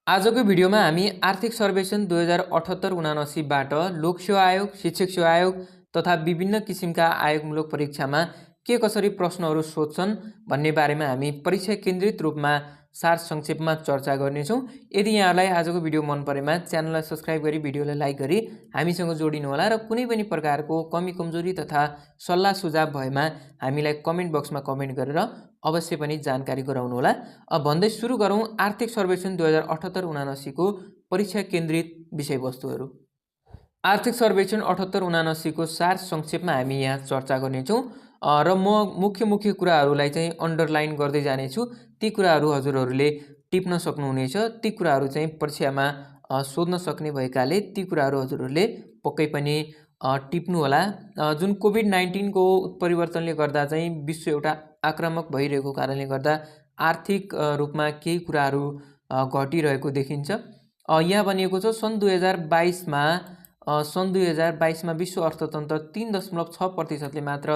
आजको भिडियोमा हामी आर्थिक सर्वेक्षण 2078-79 बाट लोकसेवा आयोग, शिक्षक सेवा आयोग तथा विभिन्न किसिमका आयोगमूलक परीक्षामा के कसरी प्रश्नहरू सोध्छन् भन्ने बारेमा हामी परीक्षा केन्द्रित रूपमा सार संक्षेपमा चर्चा गर्नेछौँ। यदि यहाँलाई आजको भिडियो मन परेमा च्यानललाई सब्स्क्राइब गरी भिडियोलाई लाइक गरी हामीसँग जोडिनु होला र कुनै पनि प्रकारको कमी कमजोरी तथा सल्लाह सुझाव भएमा हामीलाई कमेन्ट बक्समा कमेन्ट गरेर अवश्य पनि जानकारी गराउनु होला। अब भन्दै सुरु गरौँ आर्थिक सर्वेक्षण 2078-79 को परीक्षा केन्द्रित विषयवस्तुहरू। आर्थिक सर्वेक्षण 78-79 को सार संक्षेपमा हामी यहाँ चर्चा गर्नेछौँ र म मुख्य कुराहरूलाई चाहिँ अन्डरलाइन गर्दै जानेछु। ती कुराहरू हजुरहरूले टिप्न सक्नुहुनेछ। ती कुराहरू चाहिँ परीक्षामा सोध्न सक्ने भएकाले ती कुराहरू हजुरहरूले पक्कै पनि टिप्नु होला। जुन कोभिड-19 को उत्परिवर्तनले गर्दा चाहिँ विश्व एउटा आक्रामक भइरहेको कारणले गर्दा आर्थिक रूपमा केही कुराहरू घटिरहेको देखिन्छ। यहाँ भनिएको छ सन् 2022 मा विश्व अर्थतन्त्र 3.6% मात्र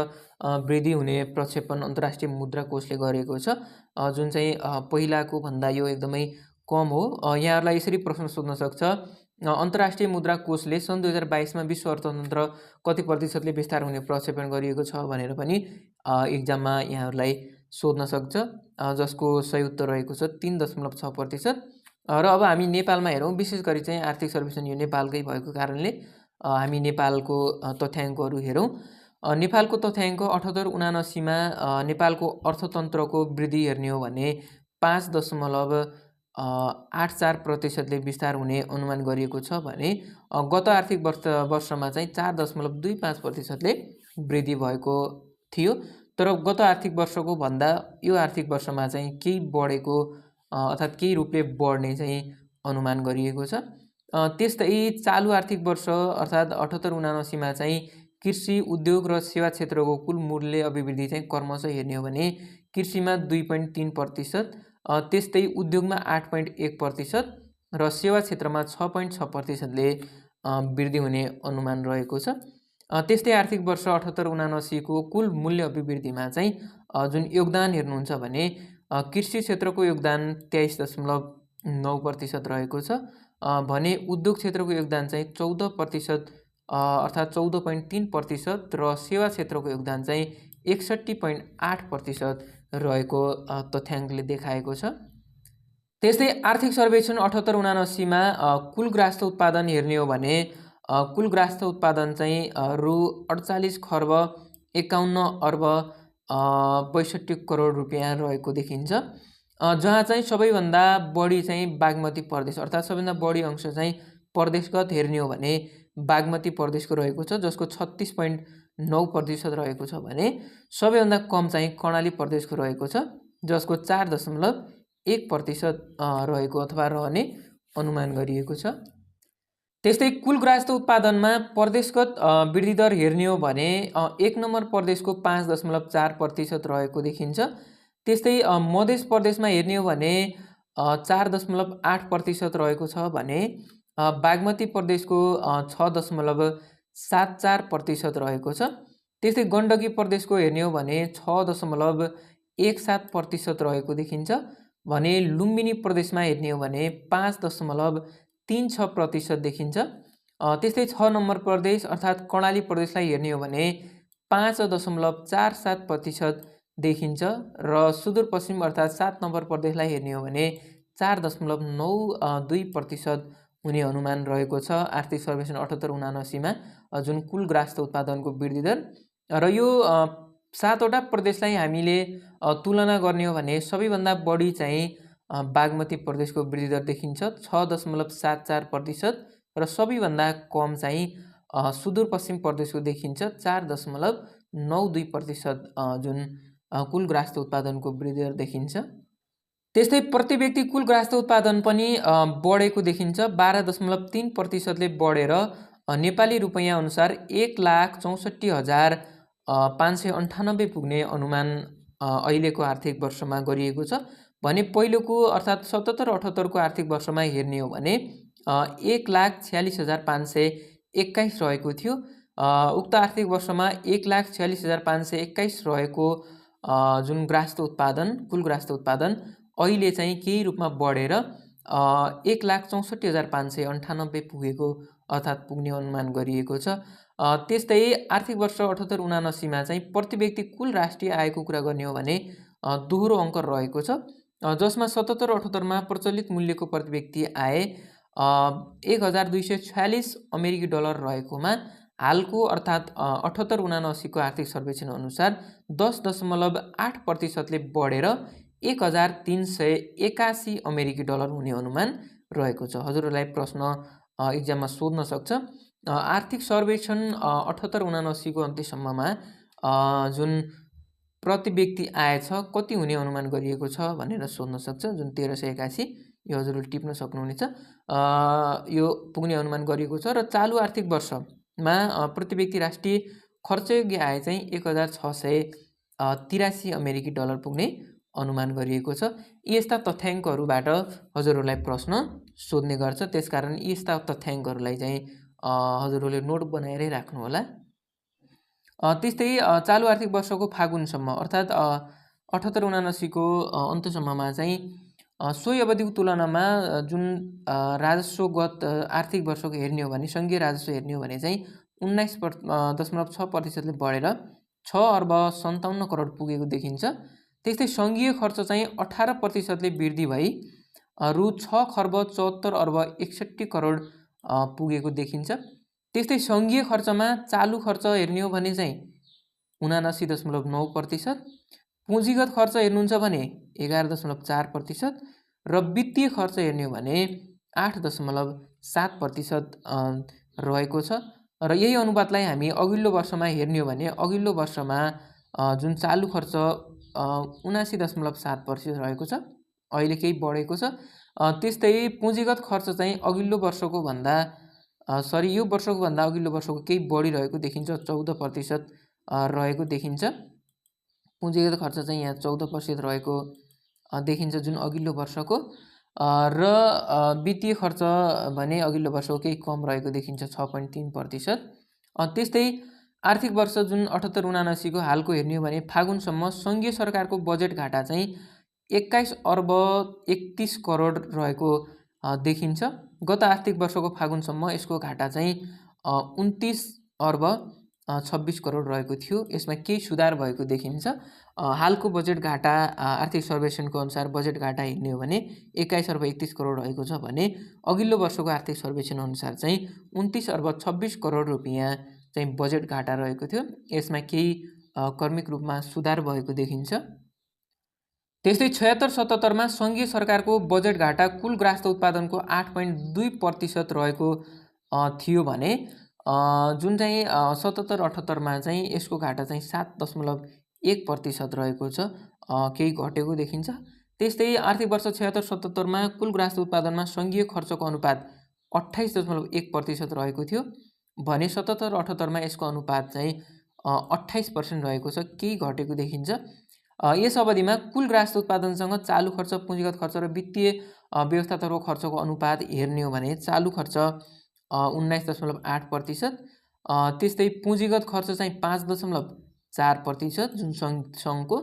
वृद्धि हुने प्रक्षेपण अन्तर्राष्ट्रिय मुद्रा कोषले गरेको छ, जुन चाहिँ पहिलाको भन्दा यो एकदमै कम हो। यहाँहरूलाई यसरी प्रश्न सोध्न सक्छ, अन्तर्राष्ट्रिय मुद्रा कोषले सन् 2022 मा विश्व अर्थतन्त्र कति प्रतिशतले विस्तार हुने प्रक्षेपण गरिएको छ भनेर पनि एक्जाममा यहाँहरूलाई सोध्न सक्छ, जसको सही उत्तर रहेको छ 3.6%। र अब हामी नेपालमा हेरौँ। विशेष गरी चाहिँ आर्थिक सर्वेक्षण यो नेपालकै भएको कारणले हामी नेपालको तथ्याङ्कहरू हेरौँ। नेपालको तथ्याङ्क 78-79 मा नेपालको अर्थतन्त्रको वृद्धि हेर्ने हो भने 5.84% विस्तार हुने अनुमान गरिएको छ भने गत आर्थिक वर्षमा चाहिँ 4.25% वृद्धि भएको थियो। तर गत आर्थिक वर्षको भन्दा यो आर्थिक वर्षमा चाहिँ केही बढेको अर्थात् केही रूपले बढ्ने चाहिँ अनुमान गरिएको छ। त्यस्तै चालु आर्थिक वर्ष अर्थात् 78-79 मा चाहिँ कृषि, उद्योग र सेवा क्षेत्रको कुल मूल्य अभिवृद्धि चाहिँ क्रमशः हेर्ने हो भने कृषिमा 2.3%, त्यस्तै उद्योगमा 8.1% र सेवा क्षेत्रमा 6.6%ले वृद्धि हुने अनुमान रहेको छ। त्यस्तै आर्थिक वर्ष 78-79 को कुल मूल्य अभिवृद्धिमा चाहिँ जुन योगदान हेर्नुहुन्छ भने कृषि क्षेत्रको योगदान 23.9% रहेको छ भने उद्योग क्षेत्रको योगदान चाहिँ 14% अर्थात् 14.3% र सेवा क्षेत्रको योगदान चाहिँ 61.8% रहेको तथ्याङ्कले देखाएको छ। त्यस्तै आर्थिक सर्वेक्षण 78-79 मा कुल ग्राहस्थ उत्पादन हेर्ने हो भने कुल ग्राहस्थ उत्पादन चाहिँ रु 48 खर्ब 51 अर्ब 62 करोड रुपियाँ रहेको देखिन्छ, जहाँ चाहिँ सबैभन्दा बढी चाहिँ बागमती प्रदेश अर्थात् सबैभन्दा बढी अंश चाहिँ प्रदेशगत हेर्ने हो भने बागमती प्रदेशको रहेको छ, जसको 36.9% रहेको छ भने सबैभन्दा कम चाहिँ कर्णाली प्रदेशको रहेको छ, जसको 4.1% रहेको अथवा रहने अनुमान गरिएको छ। त्यस्तै कुल ग्राहस्थ उत्पादनमा प्रदेशगत वृद्धि दर हेर्ने हो भने 1 नम्बर प्रदेशको 5.4% रहेको देखिन्छ। त्यस्तै मध्य प्रदेशमा हेर्ने हो भने 4.8% रहेको छ भने बागमती प्रदेशको 6.74% रहेको छ। त्यस्तै गण्डकी प्रदेशको हेर्ने हो भने 6.17% रहेको देखिन्छ भने लुम्बिनी प्रदेशमा हेर्ने हो भने 5.36% देखिन्छ। त्यस्तै 6 नम्बर प्रदेश अर्थात् कर्णाली प्रदेशलाई हेर्ने हो भने 5.47% देखिन्छ र सुदूरपश्चिम अर्थात् 7 नम्बर प्रदेशलाई हेर्ने हो भने 4.92% हुने अनुमान रहेको छ आर्थिक सर्वेक्षण 78-79 मा जुन कुल ग्राहस्थ उत्पादनको वृद्धि दर। र यो 7वटा प्रदेशलाई हामीले तुलना गर्ने हो भने सबैभन्दा बढी चाहिँ बागमती प्रदेशको वृद्धि दर देखिन्छ 6.74% र सबैभन्दा कम चाहिँ सुदूरपश्चिम प्रदेशको देखिन्छ 4.92% जुन कुल ग्राहस्थ उत्पादनको वृद्धि दर देखिन्छ। त्यस्तै प्रति व्यक्ति कुल ग्राहस्थ उत्पादन पनि बढेको देखिन्छ, 12.3%ले बढेर नेपाली रुपैयाँ अनुसार 1,64,598 पुग्ने अनुमान अहिलेको आर्थिक वर्षमा गरिएको छ भने पहिलोको अर्थात् 77-78 को आर्थिक वर्षमा हेर्ने हो भने 1,46,521 रहेको थियो। उक्त आर्थिक वर्षमा 1,46,521 रहेको जुन ग्राहस्थ उत्पादन कुल ग्राहस्थ उत्पादन अहिले चाहिँ केही रूपमा बढेर 1,64,598 पुगेको अर्थात् पुग्ने अनुमान गरिएको छ। त्यस्तै आर्थिक वर्ष 78-79मा चाहिँ प्रति व्यक्ति कुल राष्ट्रिय आयको कुरा गर्ने हो भने दोहोरो अङ्क रहेको छ, जसमा 77-78मा प्रचलित मूल्यको प्रति व्यक्ति आय 1,246 अमेरिकी डलर रहेकोमा हालको अर्थात् 78-79को आर्थिक सर्वेक्षण अनुसार 10.8%ले बढेर 1,381 अमेरिकी डलर हुने अनुमान रहेको छ। हजुरहरूलाई प्रश्न इक्जाममा सोध्न सक्छ, आर्थिक सर्वेक्षण 78-79को अन्त्यसम्ममा जुन प्रति व्यक्ति आय छ कति हुने अनुमान गरिएको छ भनेर सोध्न सक्छ, जुन 1381 यो हजुरले टिप्न सक्नुहुनेछ। यो पुग्ने अनुमान गरिएको छ र चालु आर्थिक वर्षमा प्रति व्यक्ति राष्ट्रिय खर्चयोग्य आय चाहिँ 1,683 अमेरिकी डलर पुग्ने अनुमान गरिएको छ। यस्ता तथ्याङ्कहरूबाट हजुरहरूलाई प्रश्न सोध्ने गर्छ, त्यसकारण यस्ता तथ्याङ्कहरूलाई चाहिँ हजुरहरूले नोट बनाएरै राख्नुहोला। त्यस्तै चालु आर्थिक वर्षको फागुनसम्म अर्थात् 78-79को अन्त्यसम्ममा चाहिँ सोही अवधिको तुलनामा जुन राजस्वगत आर्थिक वर्षको हेर्ने हो भने सङ्घीय राजस्व हेर्ने हो भने चाहिँ 19.6%ले बढेर 6,57 करोड पुगेको देखिन्छ। त्यस्तै सङ्घीय खर्च चाहिँ 18%ले वृद्धि भई रु 6,74,61 करोड पुगेको देखिन्छ। त्यस्तै सङ्घीय खर्चमा चालु खर्च हेर्ने हो भने चाहिँ 79.9%, पुँजीगत खर्च हेर्नुहुन्छ भने 11.4% र वित्तीय खर्च हेर्ने हो भने 8.7% रहेको छ। र यही अनुपातलाई हामी अघिल्लो वर्षमा हेर्ने हो भने अघिल्लो वर्षमा जुन चालु खर्च 79.7% रहेको छ, अहिले केही बढेको छ। त्यस्तै पुँजीगत खर्च चाहिँ अघिल्लो वर्षको भन्दा यो वर्षको भन्दा अघिल्लो वर्षको केही बढिरहेको देखिन्छ, 14% रहेको देखिन्छ। पुँजीगत खर्च चाहिँ यहाँ 14% रहेको देखिन्छ जुन अघिल्लो वर्षको, र वित्तीय खर्च भने अघिल्लो वर्षको केही कम रहेको देखिन्छ 6.3%। त्यस्तै आर्थिक वर्ष जुन 78-79को हालको हेर्ने हो भने फागुनसम्म सङ्घीय सरकारको बजेट घाटा चाहिँ 21,31 करोड रहेको देखिन्छ। गत आर्थिक वर्षको फागुनसम्म यसको घाटा चाहिँ 29,26 करोड रहेको थियो, यसमा केही सुधार भएको देखिन्छ। हालको बजेट घाटा आर्थिक सर्वेक्षणको अनुसार बजेट घाटा हेर्ने हो भने 21,31 करोड रहेको छ भने अघिल्लो वर्षको आर्थिक सर्वेक्षण अनुसार चाहिँ 29,26 करोड रुपियाँ चाहिँ बजेट घाटा रहेको थियो, यसमा केही क्रमिक रूपमा सुधार भएको देखिन्छ। त्यस्तै 76-77मा सङ्घीय सरकारको बजेट घाटा कुल ग्राहस्थ उत्पादनको 8.2% रहेको थियो भने जुन चाहिँ 77-78मा चाहिँ यसको घाटा चाहिँ 7.1% रहेको छ, केही घटेको देखिन्छ। त्यस्तै आर्थिक वर्ष 76-77मा कुल ग्राहस्थ उत्पादनमा सङ्घीय खर्चको अनुपात 28.1% रहेको थियो भने 77-78मा यसको अनुपात चाहिँ 28% रहेको छ, केही घटेको देखिन्छ। यस अवधिमा कुल ग्राहस्थ उत्पादनसँग चालु खर्च, पुँजीगत खर्च र वित्तीय व्यवस्थातर्फ खर्चको अनुपात हेर्ने हो भने चालु खर्च 19.8%, त्यस्तै पुँजीगत खर्च चाहिँ 5.4% जुन सङ्घको,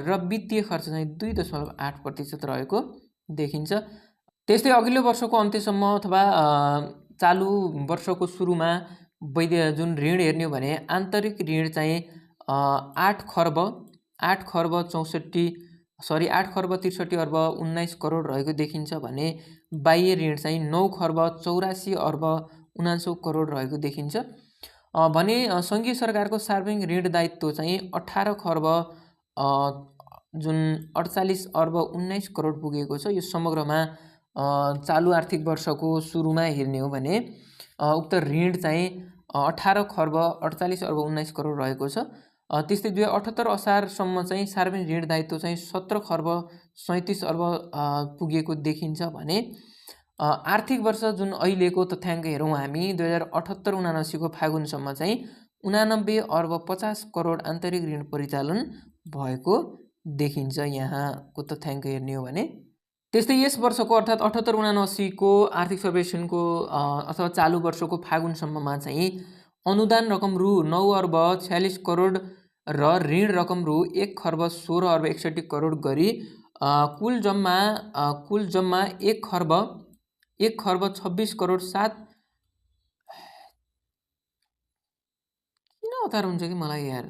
र वित्तीय खर्च चाहिँ 2.8% रहेको देखिन्छ। त्यस्तै अघिल्लो वर्षको अन्त्यसम्म अथवा चालु वर्षको सुरुमा जुन ऋण हेर्ने हो भने आन्तरिक ऋण चाहिँ 8 खर्ब 63 अर्ब 19 करोड रहेको देखिन्छ भने बाह्य ऋण चाहिँ 9 खर्ब 84 अर्ब 79 करोड रहेको देखिन्छ भने सङ्घीय सरकारको सार्वजनिक ऋण दायित्व चाहिँ 18 खर्ब जुन 48 अर्ब 19 करोड पुगेको छ। यो समग्रमा चालु आर्थिक वर्षको सुरुमा हेर्ने हो भने उक्त ऋण चाहिँ 18 खर्ब 48 अर्ब 19 करोड रहेको छ। त्यस्तै 2078 असारसम्म चाहिँ सार्वजनिक ऋण दायित्व चाहिँ 17 खर्ब 37 अर्ब पुगेको देखिन्छ भने आर्थिक वर्ष जुन अहिलेको तथ्याङ्क हेरौँ हामी 2078-79को फागुनसम्म चाहिँ 89 अर्ब 50 करोड आन्तरिक ऋण परिचालन भएको देखिन्छ यहाँको तथ्याङ्क हेर्ने हो भने। त्यस्तै यस वर्षको अर्थात् 78-79को आर्थिक सर्वेक्षणको अथवा चालु वर्षको फागुनसम्ममा चाहिँ अनुदान रकम रु 9 अर्ब 46 करोड र ऋण रकम रु 1 खर्ब 16 अर्ब 61 करोड गरी कुल जम्मा 1 खर्ब 26 करोड 7 किन हतार हुन्छ कि मलाई यार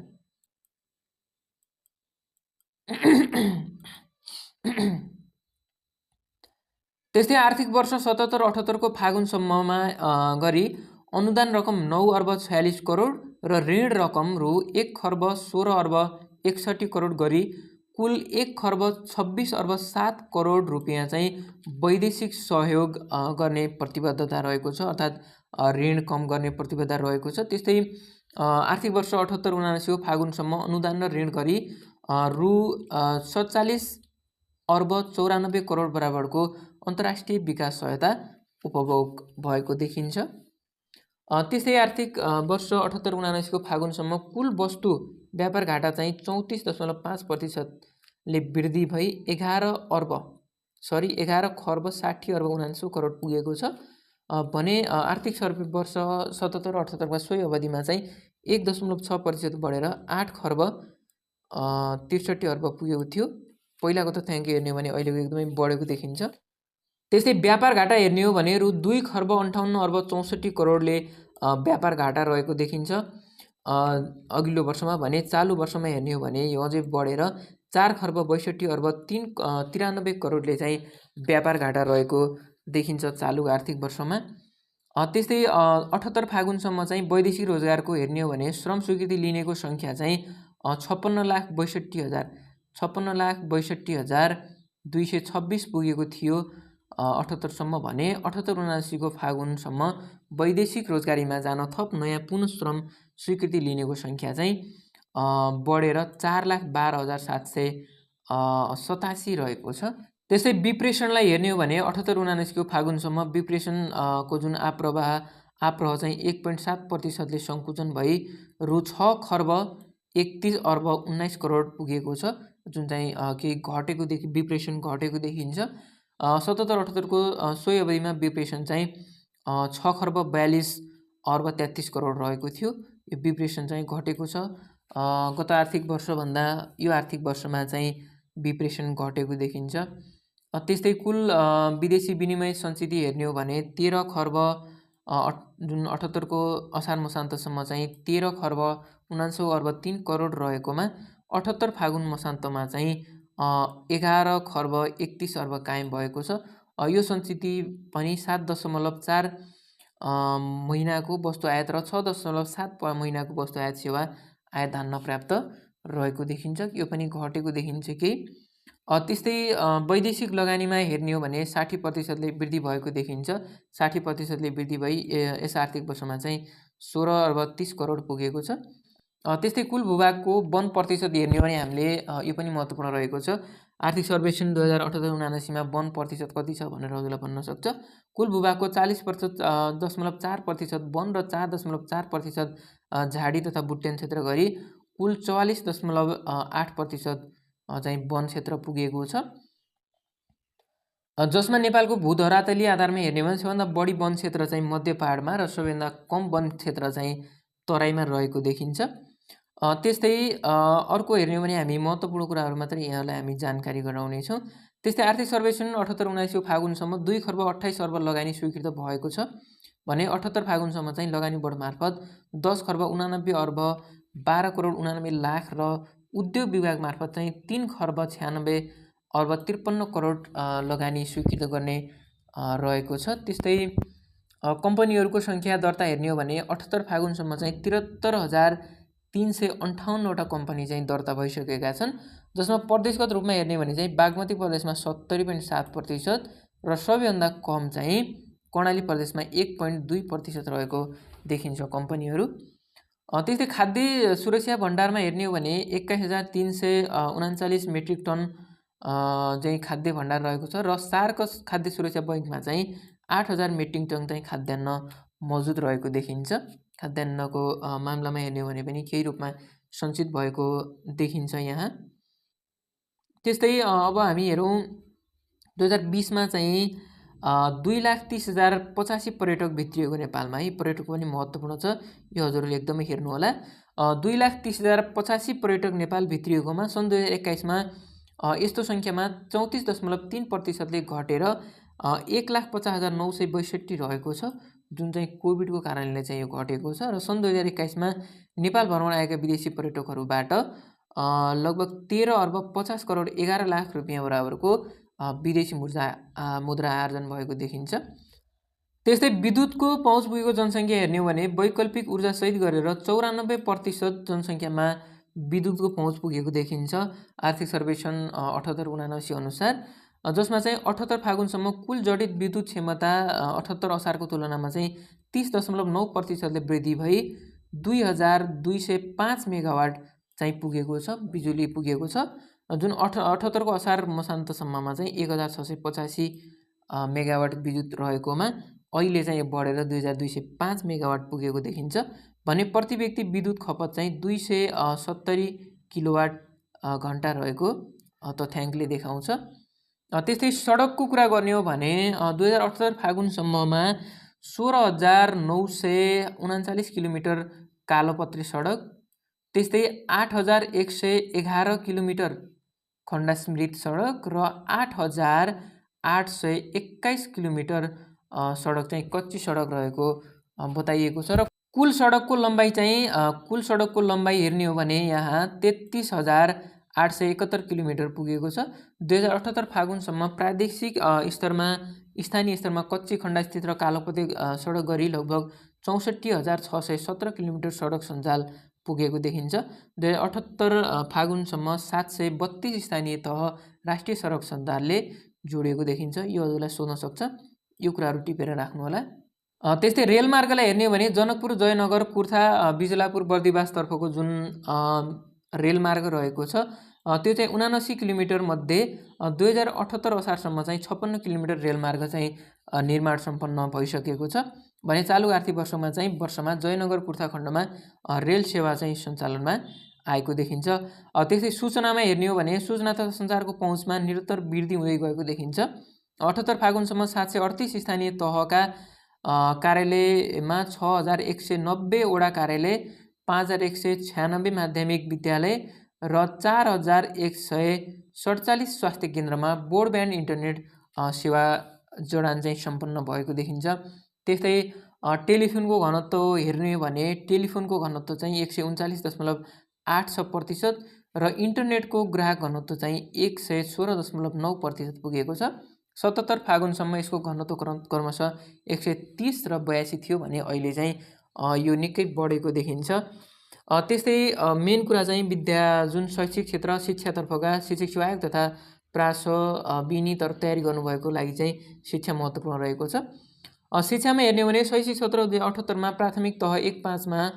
त्यस्तै आर्थिक वर्ष 77-78 को फागुनसम्ममा गरी अनुदान रकम 9 अर्ब 46 करोड र ऋण रकम रु 1 खर्ब 16 अर्ब 61 करोड गरी कुल 1 खर्ब 26 अर्ब 7 करोड रुपियाँ चाहिँ वैदेशिक सहयोग गर्ने प्रतिबद्धता रहेको छ, अर्थात् ऋण कम गर्ने प्रतिबद्धता रहेको छ। त्यस्तै आर्थिक वर्ष 78-79 को फागुनसम्म अनुदान र ऋण गरी रु 47 अर्ब 94 करोड बराबरको अन्तर्राष्ट्रिय विकास सहायता उपभोग भएको देखिन्छ। त्यस्तै आर्थिक वर्ष 78-79 को फागुनसम्म कुल वस्तु व्यापार घाटा चाहिँ 34.5%ले वृद्धि भई 11 खर्ब 60 अर्ब 79 करोड पुगेको छ भने आर्थिक सर्वे वर्ष 77-78 सोही अवधिमा चाहिँ 1.6% बढेर 8 खर्ब 63 अर्ब पुगेको थियो। पहिलाको तथ्याङ्क हेर्ने हो भने अहिलेको एकदमै बढेको देखिन्छ। त्यस्तै व्यापार घाटा हेर्ने हो भने रु 2 खर्ब 58 अर्ब 64 करोडले व्यापार घाटा रहेको देखिन्छ अघिल्लो वर्षमा भने। चालु वर्षमा हेर्ने हो भने यो अझै बढेर 4 खर्ब 62 अर्ब 93 करोडले चाहिँ व्यापार घाटा रहेको देखिन्छ चालु आर्थिक वर्षमा। त्यस्तै 78 फागुनसम्म चाहिँ वैदेशिक रोजगारको हेर्ने हो भने श्रम स्वीकृति लिनेको सङ्ख्या चाहिँ 56,62,226 पुगेको थियो 78 सम्म भने 78-79 को फागुनसम्म वैदेशिक रोजगारीमा जान थप नयाँ पुनः श्रम स्वीकृति लिनेको सङ्ख्या चाहिँ बढेर 4,12,787 रहेको छ। त्यस्तै विप्रेषणलाई हेर्ने हो भने 78-79 को फागुनसम्म विप्रेषणको जुन आप्रह चाहिँ 1.7%ले सङ्कुचन भई रु 6 खर्ब 31 अर्ब 19 करोड पुगेको छ, जुन चाहिँ केही घटेको विप्रेषण घटेको देखिन्छ। 77-78 को सोही अवधिमा विप्रेषण चाहिँ 6 खर्ब 42 अर्ब 33 करोड रहेको थियो। यो विप्रेषण चाहिँ घटेको छ। गत आर्थिक वर्षभन्दा यो आर्थिक वर्षमा चाहिँ विप्रेषण घटेको देखिन्छ। त्यस्तै कुल विदेशी विनिमय सञ्चिति हेर्ने हो भने 13 खर्ब जुन 78 को असार मसान्तसम्म चाहिँ 13 खर्ब 79 अर्ब 3 करोड रहेकोमा 78 फागुन मसान्तमा चाहिँ 11 खर्ब 31 अर्ब कायम भएको छ। यो सञ्चिति पनि 7.4 महिनाको वस्तु आयात र 6.7 महिनाको वस्तु आयात सेवा आयात धान्न पर्याप्त रहेको देखिन्छ। यो पनि घटेको देखिन्छ कि। त्यस्तै वैदेशिक लगानीमा हेर्ने हो भने 60%ले वृद्धि भएको देखिन्छ। 60%ले वृद्धि भई यस आर्थिक वर्षमा चाहिँ 16 अर्ब 30 करोड पुगेको छ। त्यस्तै कुल भूभागको वन प्रतिशत हेर्ने हो भने हामीले यो पनि महत्त्वपूर्ण रहेको छ। आर्थिक सर्वेक्षण 2078-79 मा वन प्रतिशत कति छ भनेर हजुरलाई भन्न सक्छ। कुल भूभागको 40.4% वन र 4.4% झाडी तथा बुट्यान क्षेत्र गरी कुल 44.8% चाहिँ वन क्षेत्र पुगेको छ, जसमा नेपालको भूधरातलीय आधारमा हेर्ने भने सबैभन्दा बढी वन क्षेत्र चाहिँ मध्य पहाडमा र सबैभन्दा कम वन क्षेत्र चाहिँ तराईमा रहेको देखिन्छ। त्यस्तै अर्को हेर्ने हो भने हामी महत्त्वपूर्ण कुराहरू मात्रै यहाँलाई हामी जानकारी गराउनेछौँ। त्यस्तै आर्थिक सर्वेक्षण 78-79 को फागुनसम्म 2 खर्ब 28 अर्ब लगानी स्वीकृत भएको छ भने 78 फागुनसम्म चाहिँ लगानी बोर्ड मार्फत 10 खर्ब 89 अर्ब 12 करोड 89 लाख र उद्योग विभाग मार्फत चाहिँ 3 खर्ब 96 अर्ब 53 करोड लगानी स्वीकृत गर्ने रहेको छ। त्यस्तै कम्पनीहरूको सङ्ख्या दर्ता हेर्ने हो भने 78 फागुनसम्म चाहिँ 73,358 वटा कम्पनी चाहिँ दर्ता भइसकेका छन्, जसमा प्रदेशगत रूपमा हेर्ने भने चाहिँ बागमती प्रदेशमा 70.7% र सबैभन्दा कम चाहिँ कर्णाली प्रदेशमा 1.2% रहेको देखिन्छ कम्पनीहरू। त्यस्तै खाद्य सुरक्षा भण्डारमा हेर्ने हो भने 21,339 मेट्रिक टन चाहिँ खाद्य भण्डार रहेको छ र सार्क खाद्य सुरक्षा बैङ्कमा चाहिँ 8,000 मेट्रिक टन चाहिँ खाद्यान्न मौजुद रहेको देखिन्छ। खाद्यान्नको मामलामा हेर्ने हो भने पनि केही रूपमा सञ्चित भएको देखिन्छ यहाँ। त्यस्तै अब हामी हेरौँ 2020 मा चाहिँ 2,30,085 पर्यटक भित्रिएको नेपालमा। है पर्यटक पनि महत्त्वपूर्ण छ, यो हजुरहरूले एकदमै हेर्नु होला। 2,30,085 पर्यटक नेपाल भित्रिएकोमा सन् 2021 मा यस्तो सङ्ख्यामा 34.3%ले घटेर 1,50,962 रहेको छ, जुन चाहिँ कोभिडको कारणले चाहिँ यो घटेको छ। र सन् 2021मा नेपाल भ्रमण आएका विदेशी पर्यटकहरूबाट लगभग 13 अर्ब 50 करोड 11 लाख रुपियाँ बराबरको विदेशी मुद्रा आर्जन भएको देखिन्छ। त्यस्तै विद्युतको पहुँच पुगेको जनसङ्ख्या हेर्ने हो भने वैकल्पिक ऊर्जासहित गरेर 94% जनसङ्ख्यामा विद्युतको पहुँच पुगेको देखिन्छ आर्थिक सर्वेक्षण 78-79 अनुसार, जसमा चाहिँ 78 फागुनसम्म कुल जडित विद्युत क्षमता 78 असारको तुलनामा चाहिँ 30.9%ले वृद्धि भई 2205 मेगावाट चाहिँ पुगेको छ, बिजुली पुगेको छ, जुन 78 को असार मसान्तसम्ममा चाहिँ 1685 मेगावाट विद्युत रहेकोमा अहिले चाहिँ बढेर 2205 मेगावाट पुगेको देखिन्छ भने प्रति व्यक्ति विद्युत खपत चाहिँ 270 किलोवाट घण्टा रहेको तथ्याङ्कले देखाउँछ। त्यस्तै सडकको कुरा गर्ने हो भने 2078 फागुनसम्ममा 16,939 किलोमिटर कालोपत्री सडक, त्यस्तै 8,111 किलोमिटर खण्डास्मृत सडक र 8,821 किलोमिटर सडक चाहिँ कच्ची सडक रहेको बताइएको छ। र कुल सडकको लम्बाइ हेर्ने हो भने यहाँ 33,871 किलोमिटर पुगेको छ। 2078 फागुनसम्म प्रादेशिक स्तरमा स्थानीय स्तरमा कच्ची खण्डस्थित र कालोपत्री सडक गरी लगभग 64,617 किलोमिटर सडक सञ्जाल पुगेको देखिन्छ। 2078 फागुनसम्म 732 स्थानीय तह राष्ट्रिय सडक सञ्जालले जोडिएको देखिन्छ। यो हजुरलाई सोध्न सक्छ, यो कुराहरू टिपेर राख्नु होला। त्यस्तै रेलमार्गलाई हेर्ने हो भने जनकपुर जयनगर कुर्था बिजलापुर बर्दिवासतर्फको जुन रेलमार्ग रहेको छ त्यो चाहिँ 79 किलोमिटर मध्ये 2078 असारसम्म चाहिँ 56 किलोमिटर रेलमार्ग चाहिँ निर्माण सम्पन्न भइसकेको छ भने चालु आर्थिक वर्षमा चाहिँ वर्षमा जयनगर कुर्था खण्डमा रेल सेवा चाहिँ सञ्चालनमा आएको देखिन्छ। त्यस्तै सूचनामा हेर्ने हो भने सूचना तथा सञ्चारको पहुँचमा निरन्तर वृद्धि हुँदै गएको देखिन्छ। 78 फागुनसम्म 738 स्थानीय तहका कार्यालयमा 6,190 वडा कार्यालय, 5,196 माध्यमिक विद्यालय र 4,147 स्वास्थ्य केन्द्रमा ब्रोडब्यान्ड इन्टरनेट सेवा जडान चाहिँ सम्पन्न भएको देखिन्छ। त्यस्तै टेलिफोनको घनत्व हेर्ने हो भने टेलिफोनको घनत्व चाहिँ 139.86% र इन्टरनेटको ग्राहक घनत्व चाहिँ 116.9% पुगेको छ। 77 फागुनसम्म यसको घनत्व क्रमशः 130 र 82 थियो भने अहिले चाहिँ यो निकै बढेको देखिन्छ। त्यस्तै मेन कुरा चाहिँ विद्या जुन शैक्षिक क्षेत्र शिक्षातर्फका शिक्षक सेवा आयोग तथा प्रासो बिनीतर तयारी गर्नुभएको लागि चाहिँ शिक्षा महत्त्वपूर्ण रहेको छ। शिक्षामा हेर्ने हो भने शैक्षिक सत्र 2078 मा प्राथमिक तह 1.5 मा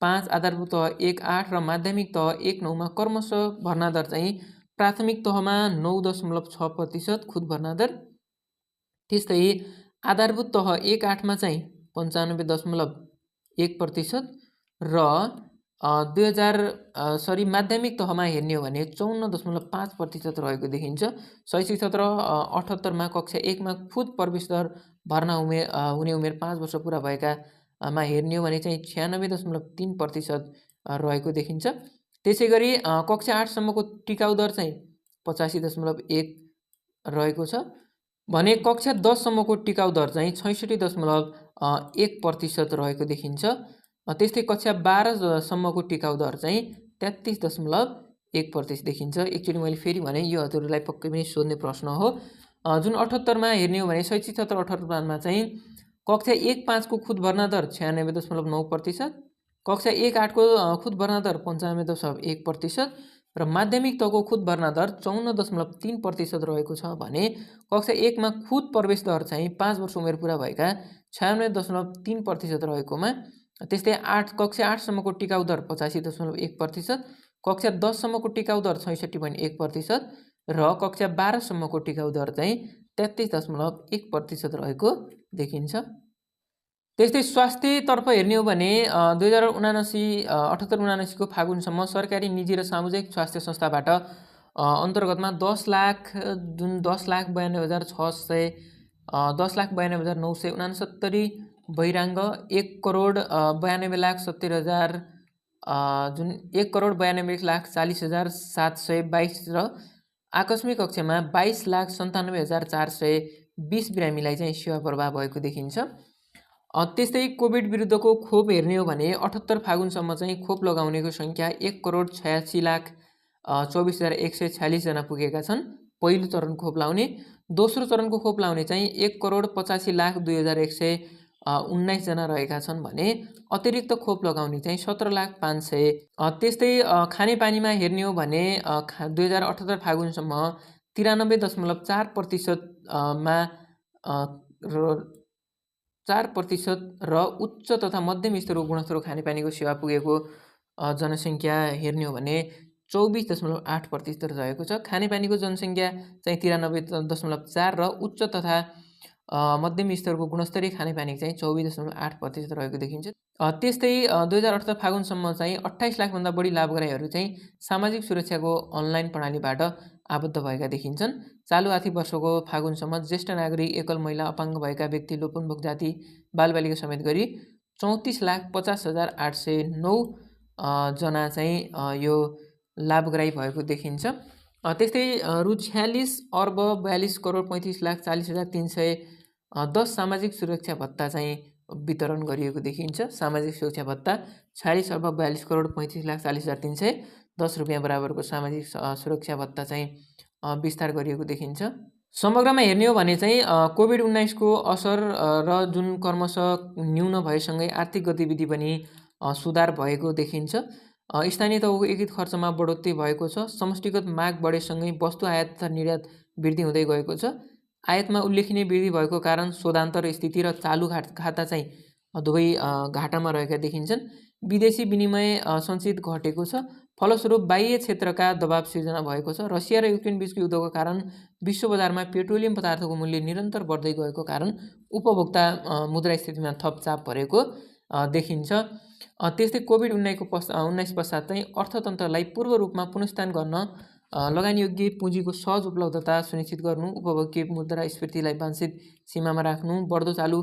5, आधारभूत तह 1.8 र माध्यमिक तह 1.9 मा क्रमशः भर्ना दर चाहिँ प्राथमिक तहमा 9.6% खुद भर्ना दर, त्यस्तै आधारभूत तह 1.8 मा चाहिँ 95.1% र माध्यमिक तहमा हेर्ने हो भने 54.5% रहेको देखिन्छ। शैक्षिक सत्र 78 मा कक्षा 1 मा खुद प्रवेश दर भर्ना हुने उमेर 5 वर्ष पुरा भएकामा हेर्ने हो भने चाहिँ 96.3% रहेको देखिन्छ। त्यसै गरी कक्षा 8 सम्मको टिकाउ दर चाहिँ 85.1 रहेको छ भने कक्षा 10 सम्मको टिकाउ दर चाहिँ 66.1% रहेको देखिन्छ। त्यस्तै कक्षा 12 सम्मको टिकाउ दर चाहिँ 33.1% देखिन्छ। एकचोटि मैले फेरि भने यो हजुरलाई पक्कै पनि सोध्ने प्रश्न हो। जुन 78 मा हेर्ने हो भने शैक्षिक सत्र 78 मा चाहिँ कक्षा 1.5 को खुद भर्ना दर 96.9%, कक्षा 1.8 को खुद भर्ना दर 95.1% र माध्यमिक तहको खुद भर्ना दर 54.3% रहेको छ भने कक्षा 1 मा खुद प्रवेश दर चाहिँ 5 वर्ष उमेर पुरा भएका 96.3% रहेकोमा, त्यस्तै कक्षा 8 सम्मको टिकाउ दर 85.1%, कक्षा 10 सम्मको टिकाउ दर 66.1% र कक्षा 12 सम्मको टिकाउ दर चाहिँ 33.1% रहेको देखिन्छ। त्यस्तै स्वास्थ्यतर्फ हेर्ने हो भने 2078-79 को फागुनसम्म सरकारी निजी र सामुदायिक स्वास्थ्य संस्थाबाट अन्तर्गतमा 10,92,969 बहिराङ्ग, 1,92,70,000 जुन 1,92,40,722 र आकस्मिक कक्षमा 22,97,420 बिरामीलाई चाहिँ सेवा प्रवाह भएको देखिन्छ। त्यस्तै कोभिड विरुद्धको खोप हेर्ने हो भने 78 फागुनसम्म चाहिँ खोप लगाउनेको सङ्ख्या 1,86,24,146 जना पुगेका छन्। पहिलो चरण खोप लाउने। दोस्रो चरणको खोप लाउने चाहिँ 1,85,02,119 जना रहेका छन् भने अतिरिक्त खोप लगाउने चाहिँ 17,05,000। त्यस्तै खानेपानीमा हेर्ने हो भने 2078 फागुनसम्म 93.4% मा 4% र उच्च तथा मध्यम स्तरको गुणस्तरको खानेपानीको सेवा पुगेको जनसङ्ख्या हेर्ने हो भने 24.8% रहेको छ। खानेपानीको जनसङ्ख्या चाहिँ 93.4 र उच्च तथा मध्यम स्तरको गुणस्तरीय खानेपानी चाहिँ 24.8% रहेको देखिन्छ। त्यस्तै 2078 फागुनसम्म चाहिँ 28 लाखभन्दा बढी लाभग्राहीहरू चाहिँ सामाजिक सुरक्षाको अनलाइन प्रणालीबाट आबद्ध भएका देखिन्छन्। चालु आर्थिक वर्षको फागुनसम्म ज्येष्ठ नागरिक, एकल महिला, अपाङ्ग भएका व्यक्ति, लोपोन्मुख जाति, बालबालिका समेत गरी 34,50,809 जना चाहिँ यो लाभग्राही भएको देखिन्छ। त्यस्तै रु 46,42,35,40,310 सामाजिक सुरक्षा भत्ता चाहिँ वितरण गरिएको देखिन्छ। सामाजिक सुरक्षा भत्ता 46,42,35,40,310 रुपियाँ बराबरको सामाजिक सुरक्षा भत्ता चाहिँ विस्तार गरिएको देखिन्छ। समग्रमा हेर्ने हो भने चाहिँ कोभिड-19 को असर र जुन क्रमशः न्यून भएसँगै आर्थिक गतिविधि पनि सुधार भएको देखिन्छ। स्थानीय तहको एकीकृत खर्चमा बढोत्तरी भएको छ। समष्टिगत माग बढेसँगै वस्तु आयात तथा निर्यात वृद्धि हुँदै गएको छ। आयातमा उल्लेखनीय वृद्धि भएको कारण शोधान्तर स्थिति र चालु खाता चाहिँ दुवै घाटामा रहेका देखिन्छन्। विदेशी विनिमय सञ्चित घटेको छ। फलस्वरूप बाह्य क्षेत्रका दबाव सिर्जना भएको छ। रसिया र युक्रेन बीचको युद्धको कारण विश्व बजारमा पेट्रोलियम पदार्थको मूल्य निरन्तर बढ्दै गएको कारण उपभोक्ता मुद्रास्फीतिमा थप चाप परेको देखिन्छ। त्यस्तै कोभिड-19 पश्चात चाहिँ अर्थतन्त्रलाई पूर्व रूपमा पुनरुत्थान गर्न लगानीयोग्य पुँजीको सहज उपलब्धता सुनिश्चित गर्नु, उपभोग्य मुद्रास्फीतिलाई वाञ्छित सीमामा राख्नु, बढ्दो चालु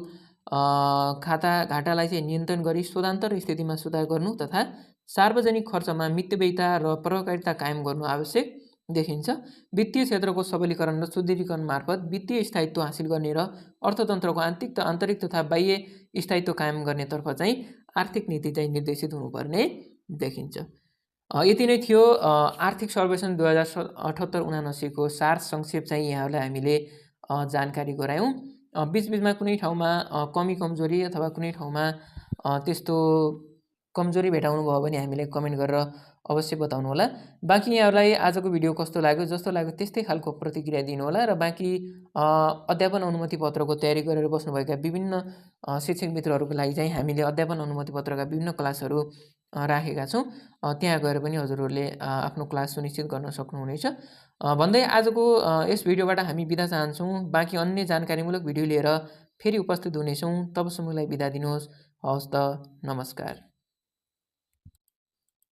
खाता घाटालाई चाहिँ नियन्त्रण गरी शोधान्तर स्थितिमा सुधार गर्नु तथा सार्वजनिक खर्चमा मितव्ययिता र प्रभावकारिता कायम गर्नु आवश्यक देखिन्छ। वित्तीय क्षेत्रको सबलीकरण र सुदृढीकरण मार्फत वित्तीय स्थायित्व हासिल गर्ने र अर्थतन्त्रको आन्तरिक तथा बाह्य स्थायित्व कायम गर्नेतर्फ चाहिँ आर्थिक नीति चाहिँ निर्देशित हुनुपर्ने देखिन्छ। यति नै थियो आर्थिक सर्वेक्षण 2078-79 को सार संक्षेप चाहिँ यहाँहरूलाई हामीले जानकारी गरायौँ। बीचबीचमा कुनै ठाउँमा कमी कमजोरी अथवा कुनै ठाउँमा त्यस्तो कमजोरी भेटाउनु भयो भने हामीले कमेन्ट गरेर अवश्य बताउनु होला। बाँकी यहाँहरूलाई आजको भिडियो कस्तो लाग्यो, जस्तो लाग्यो त्यस्तै खालको प्रतिक्रिया दिनु होला र बाँकी अध्यापन अनुमति पत्रको तयारी गरेर बस्नुभएका विभिन्न शिक्षक मित्रहरूको लागि चाहिँ हामीले अध्यापन अनुमति पत्रका विभिन्न क्लासहरू राखेका छौँ। त्यहाँ गएर पनि हजुरहरूले आफ्नो क्लास सुनिश्चित गर्न सक्नुहुनेछ भन्दै आजको यस भिडियोबाट हामी बिदा चाहन्छौँ। बाँकी अन्य जानकारीमूलक भिडियो लिएर फेरि उपस्थित हुनेछौँ। तबसम्मलाई बिदा दिनुहोस्। हवस् त, नमस्कार।